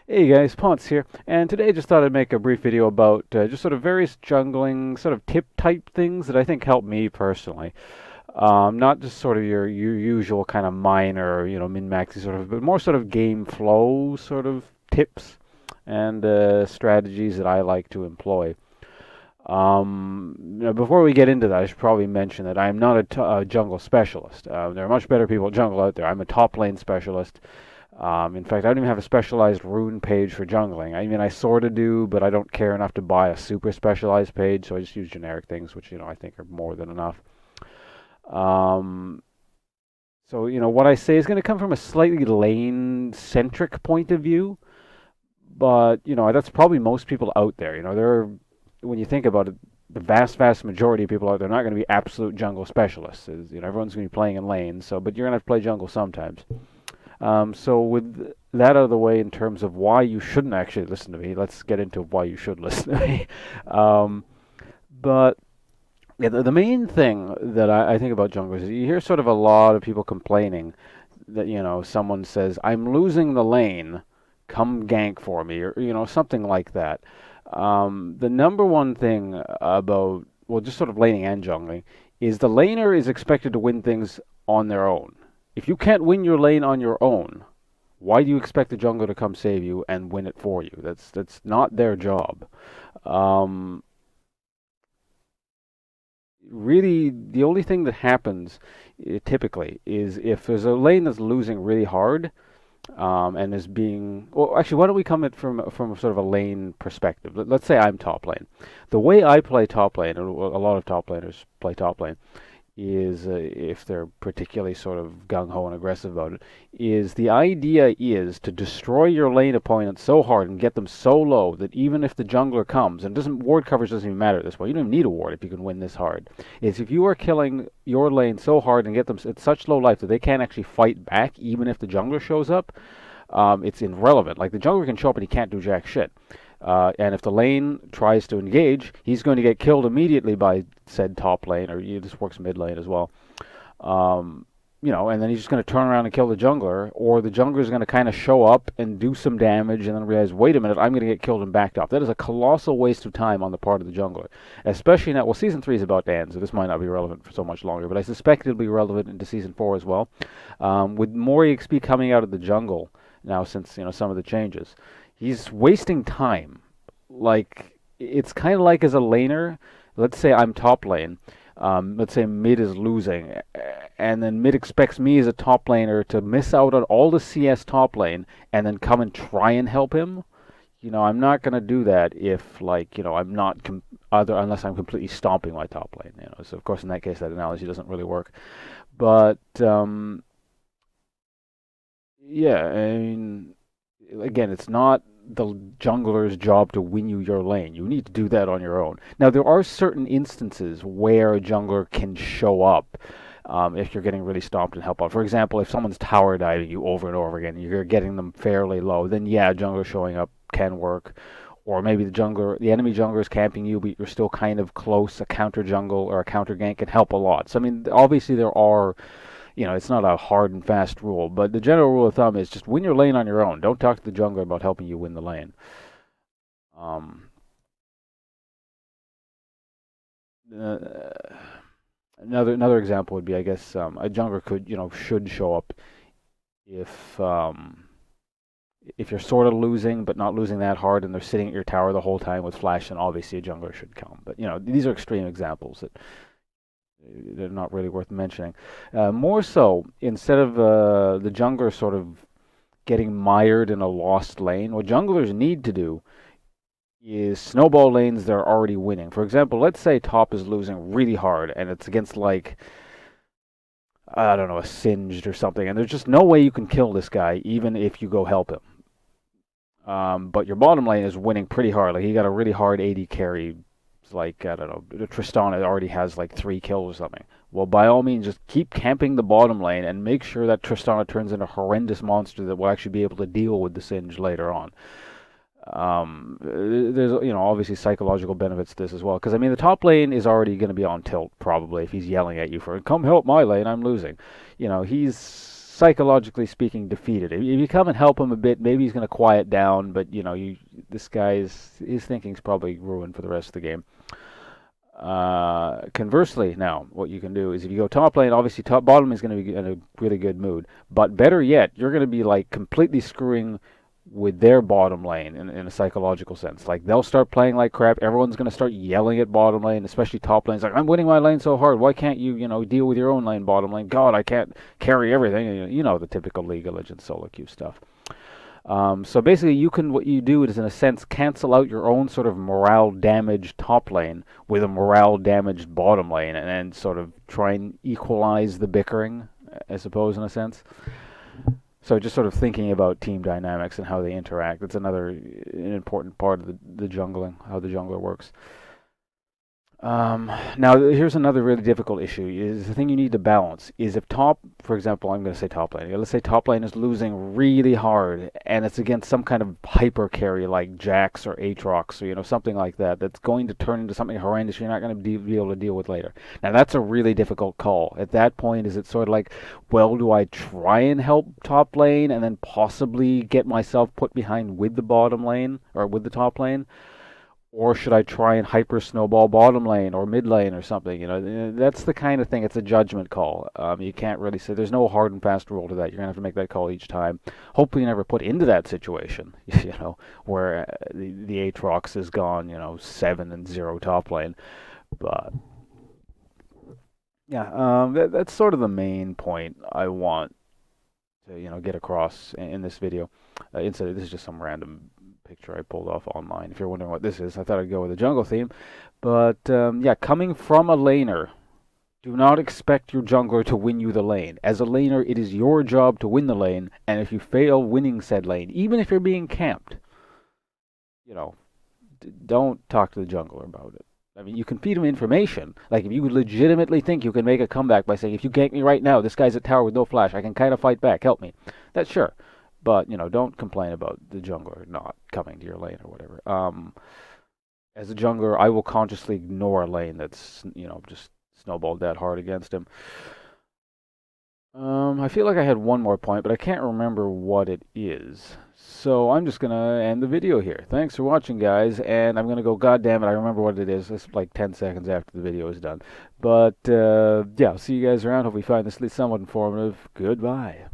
Hey guys, Ponce here, and today I just thought I'd make a brief video about just sort of various jungling sort of tip type things that I think help me personally. Not just sort of your usual kind of minor, min-maxy sort of, but more sort of game flow sort of tips and strategies that I like to employ. Before we get into that, I should probably mention that I am not a jungle specialist. There are much better people at jungle out there. I'm a top lane specialist. In fact, I don't even have a specialized rune page for jungling. I mean, I sort of do, but I don't care enough to buy a super specialized page, so I just use generic things, which, I think are more than enough. Um, so, what I say is going to come from a slightly lane-centric point of view, but, that's probably most people out there. When you think about it, the vast, vast majority of people out there are not going to be absolute jungle specialists. Everyone's going to be playing in lanes, but you're going to have to play jungle sometimes. So with that out of the way, in terms of why you shouldn't actually listen to me, let's get into why you should listen to me. Um, but yeah, the main thing that I think about junglers is you hear sort of a lot of people complaining that someone says, "I'm losing the lane, come gank for me," or something like that. The number one thing about, well, just sort of laning and jungling, is the laner is expected to win things on their own. If you can't win your lane on your own, why do you expect the jungler to come save you and win it for you? That's not their job. Um, Really, the only thing that happens typically is if there's a lane that's losing really hard, and is being, well, actually, why don't we come at from sort of a lane perspective? Let's say I'm top lane. The way I play top lane, and a lot of top laners play top lane, is if they're particularly sort of gung ho and aggressive about it, is the idea is to destroy your lane opponent so hard and get them so low that even if the jungler comes, and doesn't ward coverage doesn't even matter at this point. You don't even need a ward if you can win this hard. Is if you are killing your lane so hard and get them at such low life that they can't actually fight back, even if the jungler shows up, it's irrelevant. Like the jungler can show up and he can't do jack shit. And if the lane tries to engage, he's going to get killed immediately by said top lane, or this works mid lane as well. Um, and then he's just going to turn around and kill the jungler, or the jungler is going to kind of show up and do some damage, and then realize, wait a minute, I'm going to get killed and backed off. That is a colossal waste of time on the part of the jungler, especially now. Well, season 3 is about to end, so this might not be relevant for so much longer, but I suspect it'll be relevant into season 4 as well, with more EXP coming out of the jungle now since some of the changes. He's wasting time. Like, it's kind of like as a laner. Let's say I'm top lane. Let's say mid is losing, and then mid expects me as a top laner to miss out on all the CS top lane and then come and try and help him. I'm not gonna do that if, like, I'm not other unless I'm completely stomping my top lane. So of course in that case that analogy doesn't really work. But yeah, I mean, again, it's not the jungler's job to win you your lane. You need to do that on your own. Now, there are certain instances where a jungler can show up if you're getting really stomped and help out. For example, if someone's tower diving you over and over again, you're getting them fairly low, then yeah, jungler showing up can work. Or maybe the enemy jungler is camping you, but you're still kind of close. A counter jungle or a counter gank can help a lot. So I mean, obviously there are, it's not a hard and fast rule, but the general rule of thumb is just win your lane on your own. Don't talk to the jungler about helping you win the lane. Um, uh, another example would be, I guess, a jungler should show up if if you're sort of losing but not losing that hard, and they're sitting at your tower the whole time with flash, and obviously a jungler should come. But these are extreme examples that they're not really worth mentioning. More so, instead of the jungler sort of getting mired in a lost lane, what junglers need to do is snowball lanes they're already winning. For example, let's say top is losing really hard and it's against, like, I don't know, a Singed or something, and there's just no way you can kill this guy even if you go help him. But your bottom lane is winning pretty hard. Like, he got a really hard AD carry. It's like, I don't know, Tristana already has like 3 kills or something. Well, by all means, just keep camping the bottom lane and make sure that Tristana turns into a horrendous monster that will actually be able to deal with the Singe later on. There's obviously psychological benefits to this as well, because I mean the top lane is already going to be on tilt probably if he's yelling at you for come help my lane, I'm losing. He's psychologically speaking, defeated. If you come and help him a bit, maybe he's going to quiet down. But this guy is his thinking's probably ruined for the rest of the game. Conversely, now what you can do is if you go top lane, obviously top bottom is going to be in a really good mood. But better yet, you're going to be like completely screwing with their bottom lane in a psychological sense. Like they'll start playing like crap. Everyone's going to start yelling at bottom lane, especially top lanes. Like, I'm winning my lane so hard. Why can't you deal with your own lane, bottom lane? God, I can't carry everything. The typical League of Legends solo queue stuff. So basically, what you do is, in a sense, cancel out your own sort of morale damaged top lane with a morale damaged bottom lane, and then sort of try and equalize the bickering, I suppose, in a sense. So just sort of thinking about team dynamics and how they interact. That's an important part of the jungling, how the jungler works. Now, here's another really difficult issue. Is the thing you need to balance is if top, for example, I'm going to say top lane. Let's say top lane is losing really hard, and it's against some kind of hyper carry like Jax or Aatrox or something like that. That's going to turn into something horrendous you're not going to be able to deal with later. Now, that's a really difficult call. At that point, is it sort of like, well, do I try and help top lane and then possibly get myself put behind with the bottom lane or with the top lane? Or should I try and hyper snowball bottom lane or mid lane or something? That's the kind of thing. It's a judgment call. You can't really say there's no hard and fast rule to that. You're gonna have to make that call each time. Hopefully, you never put into that situation. Where the Aatrox is gone. 7-0 top lane. But yeah, that's sort of the main point I want to get across in this video. Instead, this is just some random picture I pulled off online. If you're wondering what this is, I thought I'd go with the jungle theme. But yeah, coming from a laner, do not expect your jungler to win you the lane. As a laner, it is your job to win the lane, and if you fail winning said lane, even if you're being camped, don't talk to the jungler about it. I mean, you can feed him information. Like, if you legitimately think you can make a comeback by saying, if you gank me right now, this guy's at tower with no flash, I can kind of fight back, help me. That's sure. But, don't complain about the jungler not coming to your lane or whatever. As a jungler, I will consciously ignore a lane that's, just snowballed that hard against him. I feel like I had one more point, but I can't remember what it is. So I'm just going to end the video here. Thanks for watching, guys. And I'm going to go, God damn it, I remember what it is. It's like 10 seconds after the video is done. But, yeah, I'll see you guys around. Hope you find this somewhat informative. Goodbye.